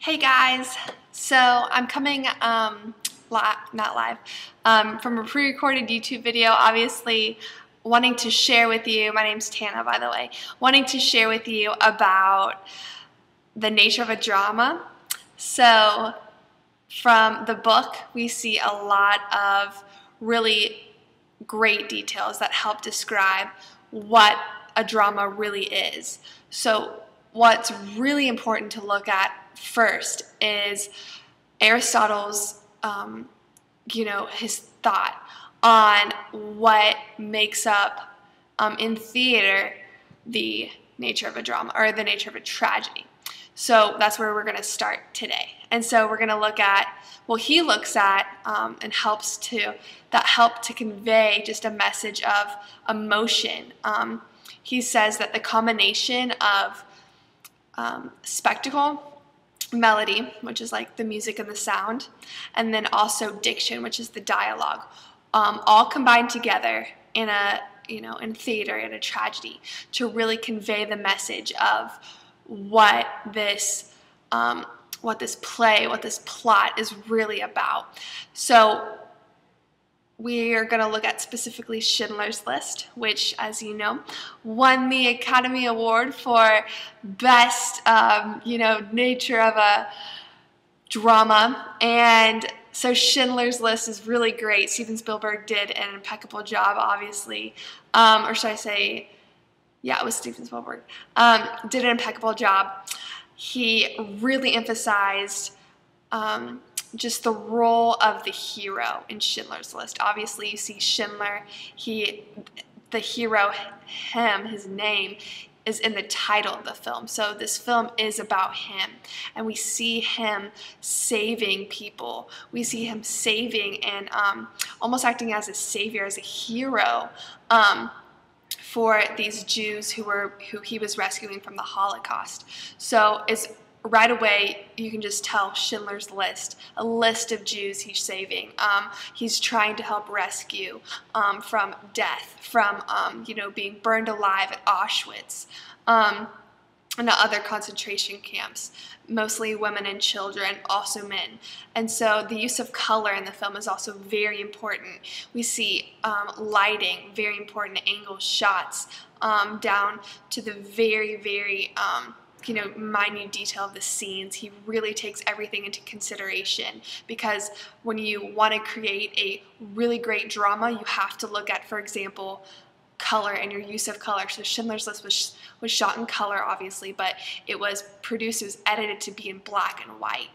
Hey guys, so I'm coming not live from a pre-recorded YouTube video, obviously wanting to share with you, my name's Tanna by the way, wanting to share with you about the nature of a drama. So from the book we see a lot of really great details that help describe what a drama really is. So what's really important to look at first is Aristotle's, his thought on what makes up, in theater, the nature of a drama, or the nature of a tragedy. So that's where we're going to start today. And so we're going to look at, well, he looks at and help to convey just a message of emotion. He says that the combination of spectacle, melody, which is like the music and the sound, and then also diction, which is the dialogue, all combined together in in theater, in a tragedy, to really convey the message of what this play, what this plot is really about. So we are going to look at specifically Schindler's List, which, as you know, won the Academy Award for Best, nature of a drama. And so Schindler's List is really great. Steven Spielberg did an impeccable job, obviously. Or should I say, yeah, it was Steven Spielberg. Did an impeccable job. He really emphasized just the role of the hero in Schindler's List. Obviously, you see Schindler, the hero, his name is in the title of the film. So this film is about him, and we see him saving people. We see him saving and almost acting as a savior, as a hero, for these Jews who he was rescuing from the Holocaust. So it's right away, you can just tell Schindler's List, a list of Jews he's saving. He's trying to help rescue from death, from being burned alive at Auschwitz, and other concentration camps, mostly women and children, also men. And so the use of color in the film is also very important. We see lighting, very important angle shots, down to the very, very minute detail of the scenes. He really takes everything into consideration, because when you want to create a really great drama, you have to look at, for example, color and your use of color. So Schindler's List was shot in color, obviously, but it was produced, it was edited to be in black and white.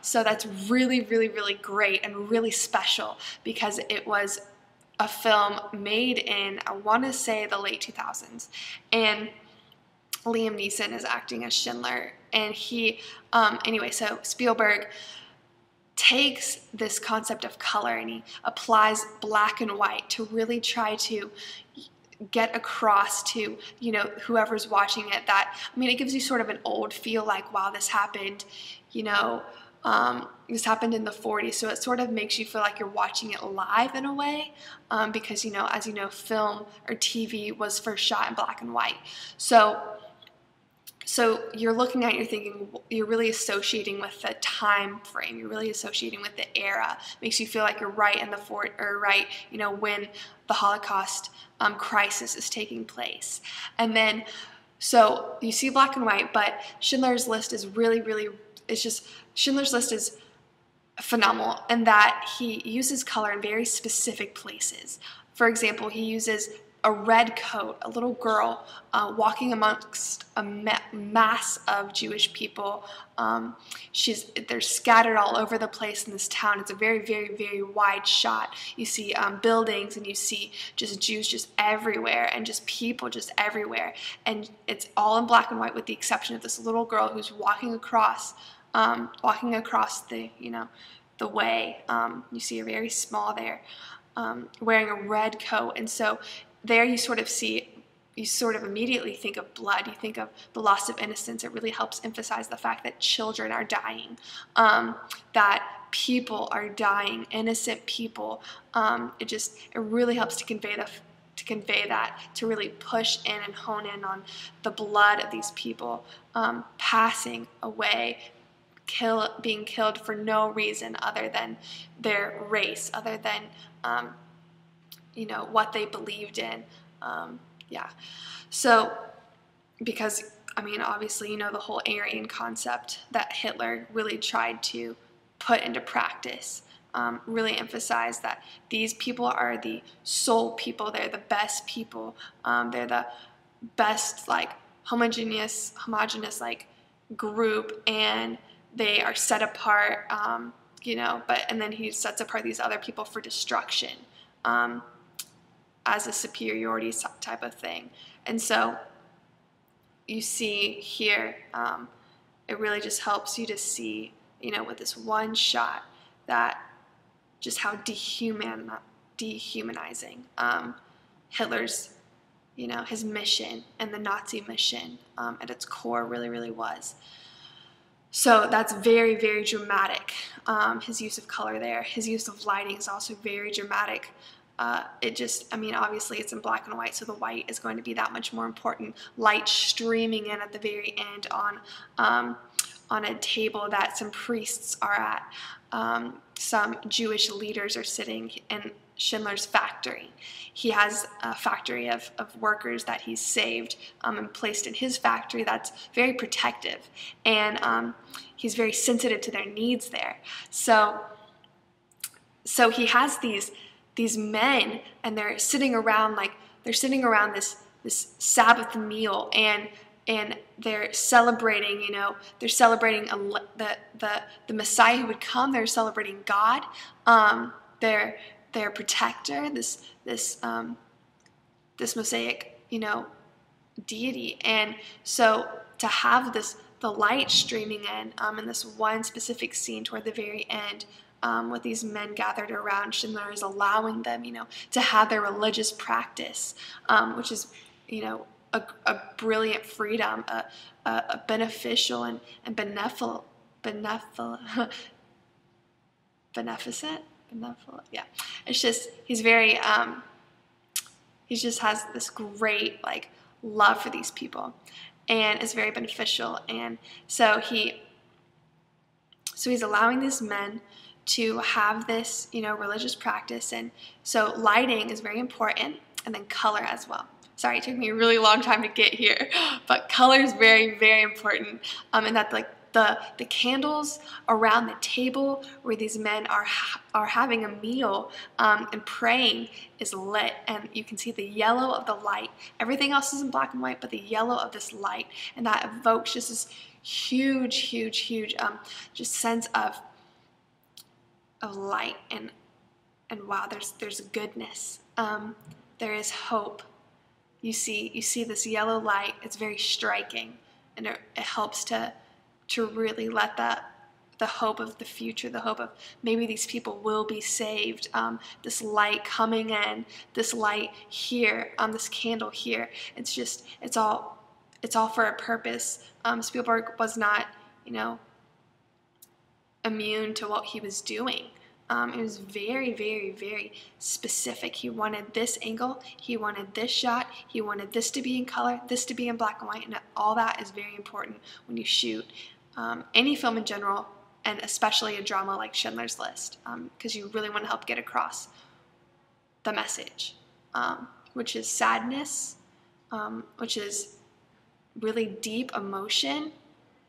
So that's really, really, really great and really special, because it was a film made in, I want to say, the late 2000s. And Liam Neeson is acting as Schindler, and so Spielberg takes this concept of color and he applies black and white to really try to get across to whoever's watching it that, it gives you sort of an old feel, like, wow, this happened, this happened in the 40s, so it sort of makes you feel like you're watching it live in a way, because as you know, film or TV was first shot in black and white. So you're looking at it, you're thinking, you're really associating with the time frame, you're really associating with the era. It makes you feel like you're right in the when the Holocaust crisis is taking place. And then, so you see black and white, but Schindler's List is really, really, Schindler's List is phenomenal in that he uses color in very specific places. For example, he uses a red coat, a little girl walking amongst a mass of Jewish people. They're scattered all over the place in this town. It's a very, very, very wide shot. You see buildings, and you see just Jews just everywhere, and just people just everywhere. And it's all in black and white, with the exception of this little girl who's walking across the the way. You see her very small there, wearing a red coat. And so there you sort of immediately think of blood, you think of the loss of innocence. It really helps emphasize the fact that children are dying, that people are dying, innocent people. It really helps to convey that, to really push in and hone in on the blood of these people passing away, being killed for no reason other than their race, other than what they believed in. So because obviously the whole Aryan concept that Hitler really tried to put into practice, really emphasized that these people are the sole people, they're the best people, they're the best homogeneous group, and they are set apart, and then he sets apart these other people for destruction, as a superiority type of thing. And so you see here, it really just helps you to see, with this one shot, that just how dehumanizing Hitler's, his mission and the Nazi mission at its core really was. So that's very, very dramatic. His use of color there, his use of lighting is also very dramatic. Obviously it's in black and white, so the white is going to be that much more important. Light streaming in at the very end on a table that some priests are at. Some Jewish leaders are sitting in Schindler's factory. He has a factory of workers that he's saved and placed in his factory that's very protective, and he's very sensitive to their needs there. So he has these men, and they're sitting around this Sabbath meal, and they're celebrating, the Messiah who would come. They're celebrating God, their protector, this Mosaic, deity. And so to have the light streaming in this one specific scene toward the very end, with these men gathered around, Schindler is allowing them, to have their religious practice, which is, a brilliant freedom, a beneficial and beneficent. Yeah, it's just, he's very, he just has this great love for these people, and it's very beneficial. And so he's allowing these men to have this, religious practice. And so lighting is very important, and then color as well. Sorry, it took me a really long time to get here, but color is very, very important. And that the candles around the table where these men are having a meal and praying is lit, and you can see the yellow of the light. Everything else is in black and white, but the yellow of this light, and that evokes just this huge just sense of light, and wow, there's goodness. There is hope. You see this yellow light. It's very striking, and it helps to really let the hope of the future, the hope of maybe these people will be saved, this light coming in, this light here, this candle here. It's all for a purpose. Spielberg was not, immune to what he was doing. It was very, very, very specific. He wanted this angle, he wanted this shot, he wanted this to be in color, this to be in black and white, and all that is very important when you shoot any film in general, and especially a drama like Schindler's List, because you really want to help get across the message, which is sadness, which is really deep emotion,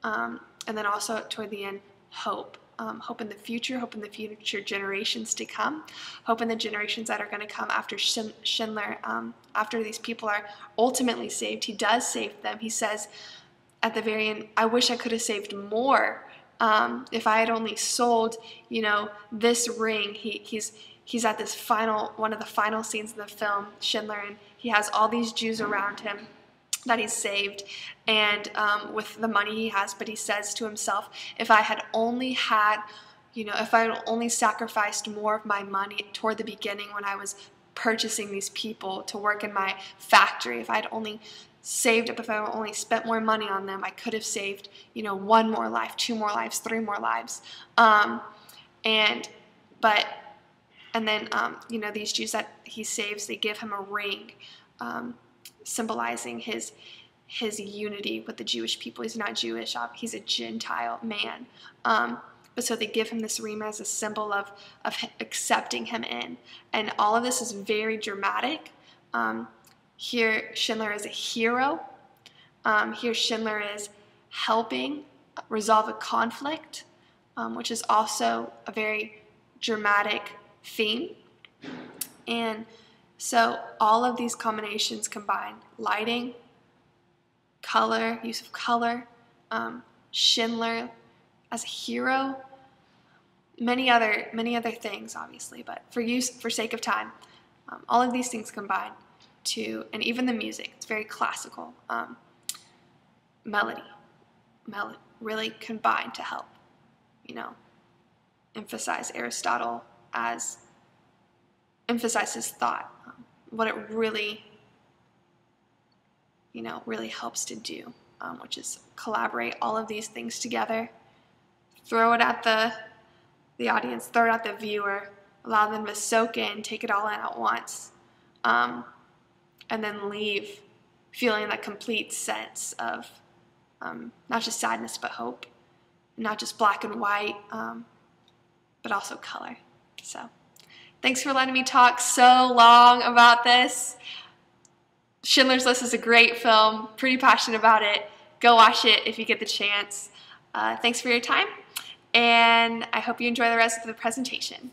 and then also toward the end, hope. Hope in the future, hope in the future generations to come, hope in the generations that are going to come after Schindler, after these people are ultimately saved. He does save them. He says at the very end, I wish I could have saved more. If I had only sold, this ring. He's at this one of the final scenes of the film, Schindler, and he has all these Jews around him that he's saved, and with the money he has, but he says to himself, if I had only if I had only sacrificed more of my money toward the beginning when I was purchasing these people to work in my factory, if I had only saved up, if I had only spent more money on them, I could have saved, one more life, two more lives, three more lives. And then, these Jews that he saves, they give him a ring, symbolizing his his unity with the Jewish people. He's not Jewish, he's a Gentile man. But so they give him this rim as a symbol of accepting him in. And all of this is very dramatic. Here, Schindler is a hero. Here, Schindler is helping resolve a conflict, which is also a very dramatic theme. And so all of these combinations combine: lighting, color, use of color, Schindler as a hero, many other things, obviously, but for sake of time, all of these things combine to, and even the music, it's very classical, melody really combine to help, emphasize Aristotle emphasize his thought, what it really, really helps to do, which is collaborate all of these things together, throw it at the audience, throw it at the viewer, allow them to soak in, take it all in at once, and then leave feeling that complete sense of not just sadness but hope, not just black and white, but also color. So thanks for letting me talk so long about this. Schindler's List is a great film, pretty passionate about it. Go watch it if you get the chance. Thanks for your time, and I hope you enjoy the rest of the presentation.